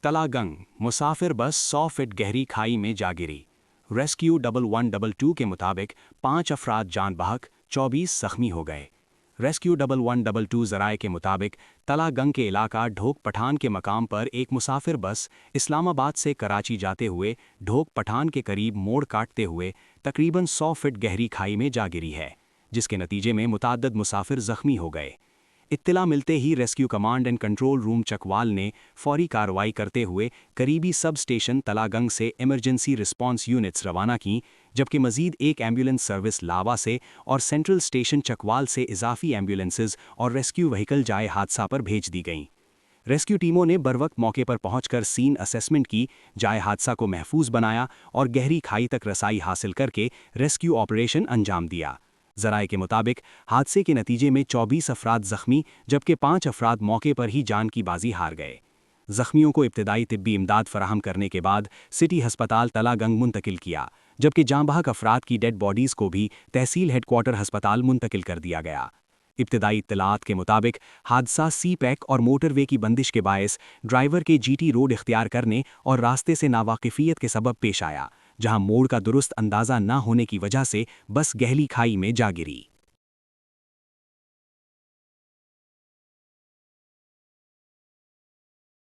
तलागंग मुसाफिर बस 100 फीट गहरी खाई में जा गिरी। रेस्क्यू 1122 के मुताबिक 5 अफराद जान बहक 24 जख्मी हो गए। रेस्क्यू 1122 ज़राए के मुताबिक तलागंग के इलाका ढोक पठान के मकाम पर एक मुसाफिर बस इस्लामाबाद से कराची जाते हुए ढोक पठान के करीब मोड़ काटते हुए तकरीबन 100 फीट गहरी खाई में जा गिरी है, जिसके नतीजे में मुताद्दद मुसाफिर जख्मी हो गए। इत्तला मिलते ही rescue command and control room Chakwal ने फौरी कार्रवाई करते हुए करीबी सब स्टेशन तलागंग से इमरजेंसी रिस्पांस यूनिट्स रवाना की, जबकि मजीद एक एम्बुलेंस सर्विस लावा से और सेंट्रल स्टेशन चकवाल से इजाफी एम्बुलेंसेज और रेस्क्यू व्हीकल जाए हादसा पर भेज दी गईं। रेस्क्यू टीमों ने बरवक्त मौके पर पहुंचकर सीन असेसमेंट की, जाए हादसा को महफूज बनाया और गहरी खाई तक रसाई हासिल करके रेस्क्यू ऑपरेशन अंजाम दिया। ज़राए के मुताबिक हादसे के नतीजे में 24 अफराद जख्मी जबकि 5 अफराद मौके पर ही जान की बाजी हार गए। जख्मियों को इब्तदाई तिब्बी इमदाद फराहम करने के बाद सिटी हस्पताल तलागंग मुंतकिल किया, जबकि जांबहक अफराद की डेड बॉडीज़ को भी तहसील हेडक्वार्टर हस्पताल मुंतकिल कर दिया गया। इब्तदाई इत्तलात के मुताबिक हादसा सी पैक और मोटरवे की बंदिश के बायस ड्राइवर के जीटी रोड इख्तियार करने और रास्ते से नावाकिफियत के सबब पेश आया, जहां मोड़ का दुरुस्त अंदाज़ा न होने की वजह से बस गहरी खाई में जा गिरी।